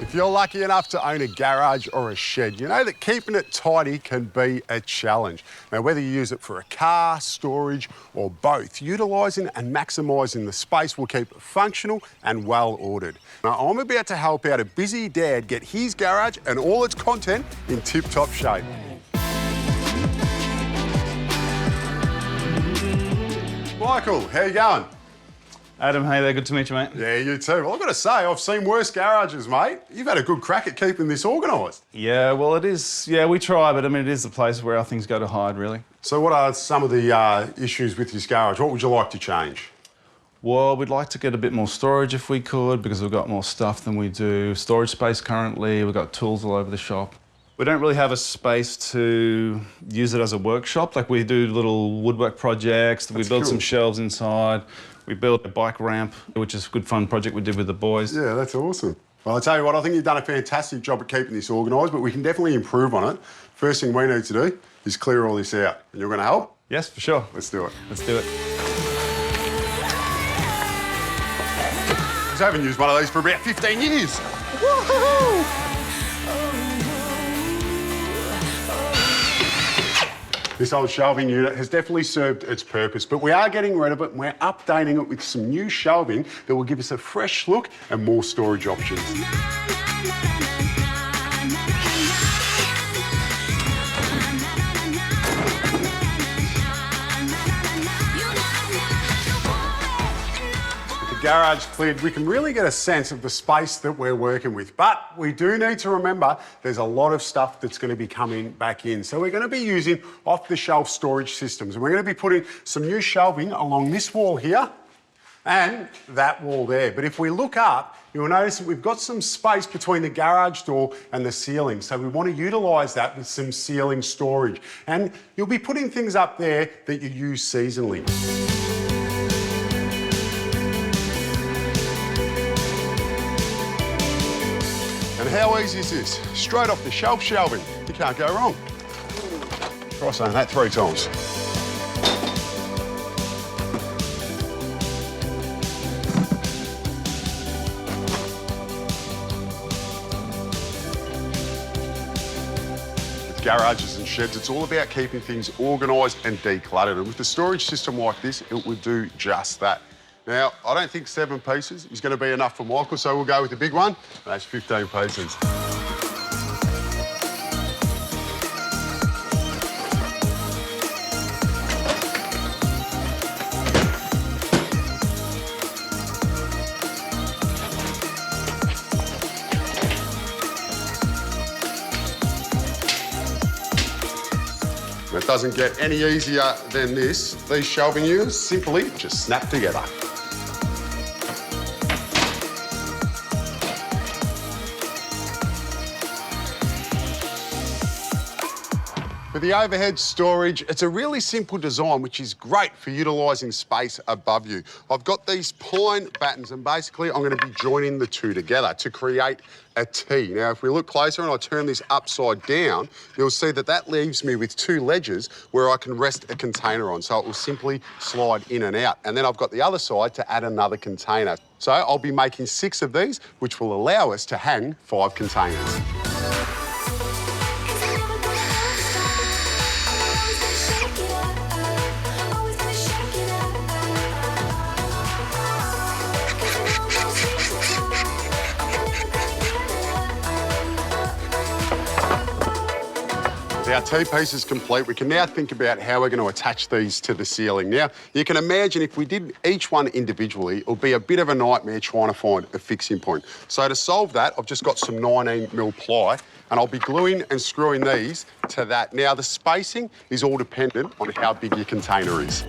If you're lucky enough to own a garage or a shed, you know that keeping it tidy can be a challenge. Now, whether you use it for a car, storage or both, utilising and maximising the space will keep it functional and well ordered. Now, I'm about to help out a busy dad get his garage and all its content in tip-top shape. Michael, how you going? Adam, hey there, good to meet you, mate. Yeah, you too. Well, I've got to say, I've seen worse garages, mate. You've had a good crack at keeping this organised. Yeah, well, it is. Yeah, we try, but I mean, it is the place where our things go to hide, really. So what are some of the issues with this garage? What would you like to change? Well, we'd like to get a bit more storage if we could, because we've got more stuff than we do. Storage space currently, we've got tools all over the shop. We don't really have a space to use it as a workshop. Like, we do little woodwork projects, we build some shelves inside. We built a bike ramp, which is a good fun project we did with the boys. Yeah, that's awesome. Well, I'll tell you what, I think you've done a fantastic job at keeping this organised, but we can definitely improve on it. First thing we need to do is clear all this out. And you're going to help? Yes, for sure. Let's do it. Let's do it. I haven't used one of these for about 15 years. Woohoo! This old shelving unit has definitely served its purpose, but we are getting rid of it and we're updating it with some new shelving that will give us a fresh look and more storage options. Garage cleared, we can really get a sense of the space that we're working with. But we do need to remember there's a lot of stuff that's going to be coming back in. So we're going to be using off-the-shelf storage systems. And we're going to be putting some new shelving along this wall here and that wall there. But if we look up, you'll notice that we've got some space between the garage door and the ceiling. So we want to utilise that with some ceiling storage. And you'll be putting things up there that you use seasonally. And how easy is this? Straight off the shelf shelving. You can't go wrong. Try saying that 3 times. With garages and sheds, it's all about keeping things organised and decluttered. And with a storage system like this, it would do just that. Now, I don't think 7 pieces is going to be enough for Michael, so we'll go with the big one. That's 15 pieces. It doesn't get any easier than this. These shelving units simply just snap together. For the overhead storage, it's a really simple design, which is great for utilising space above you. I've got these pine battens, and basically I'm going to be joining the two together to create a T. Now, if we look closer and I turn this upside down, you'll see that that leaves me with 2 ledges where I can rest a container on. So it will simply slide in and out. And then I've got the other side to add another container. So I'll be making 6 of these, which will allow us to hang 5 containers. Our T-piece is complete. We can now think about how we're going to attach these to the ceiling. Now, you can imagine if we did each one individually, it would be a bit of a nightmare trying to find a fixing point. So to solve that, I've just got some 19mm ply, and I'll be gluing and screwing these to that. Now, the spacing is all dependent on how big your container is.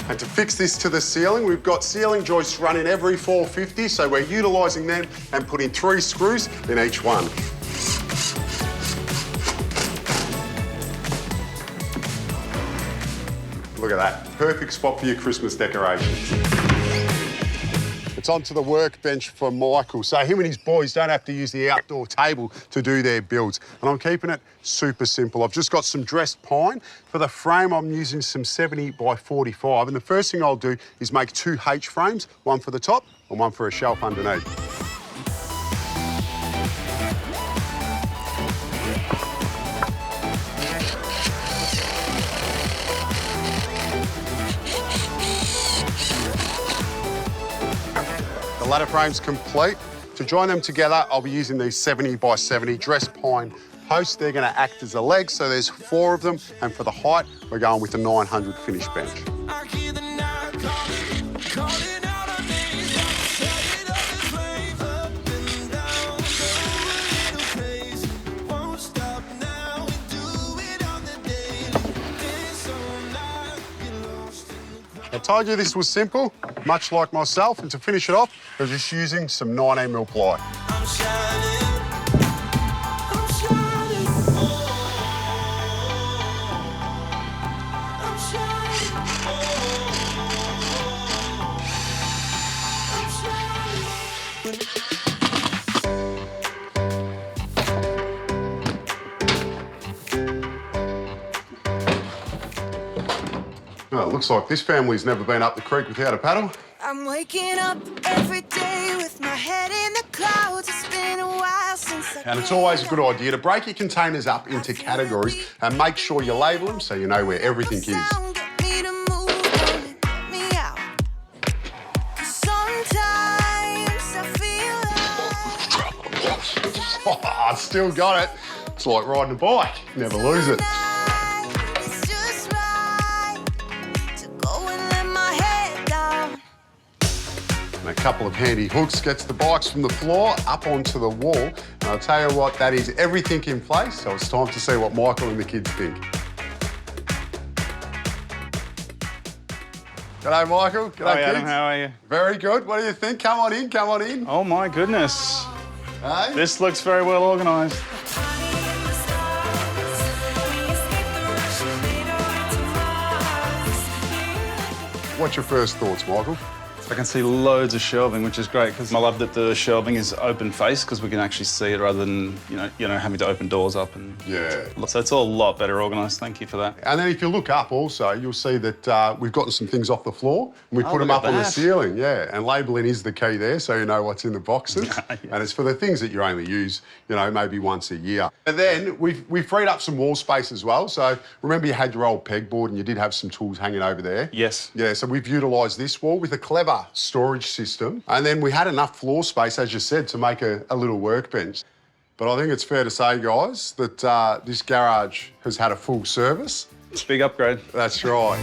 And to fix this to the ceiling, we've got ceiling joists running every 450, so we're utilising them and putting 3 screws in each one. Look at that. perfect spot for your Christmas decorations. It's onto the workbench for Michael. So him and his boys don't have to use the outdoor table to do their builds. And I'm keeping it super simple. I've just got some dressed pine. For the frame, I'm using some 70 by 45. And the first thing I'll do is make 2 H frames, one for the top and one for a shelf underneath. The ladder frame's complete. To join them together, I'll be using these 70 by 70 dressed pine posts. They're going to act as a leg, so there's 4 of them. And for the height, we're going with the 900 finish bench. I told you this was simple, much like myself, and to finish it off, we're just using some 19mm ply. Well, it looks like this family's never been up the creek without a paddle. I'm waking up every day with my head in the clouds. It's been a while since And it's always a good idea to break your containers up into categories and make sure you label them so you know where everything is. Oh, I still got it. It's like riding a bike. Never lose it. And a couple of handy hooks gets the bikes from the floor up onto the wall. And I'll tell you what, that is everything in place, so it's time to see what Michael and the kids think. G'day, Michael. G'day, Hi, kids. Adam, how are you? Very good. What do you think? Come on in, come on in. Oh, my goodness. Hey? This looks very well organised. What's your first thoughts, Michael? I can see loads of shelving, which is great because I love that the shelving is open face because we can actually see it rather than you know having to open doors up and Yeah. So it's all a lot better organised. Thank you for that. And then if you look up also, you'll see that we've gotten some things off the floor and we put them look up at on the that. ceiling, yeah. And labelling is the key there, so you know what's in the boxes. Yes. And it's for the things that you only use, maybe once a year. And then we've freed up some wall space as well. So remember you had your old pegboard and you did have some tools hanging over there? Yes. Yeah, so we've utilised this wall with a clever storage system. And then we had enough floor space, as you said, to make a little workbench. But I think it's fair to say, guys, that this garage has had a full service. Big upgrade. That's right.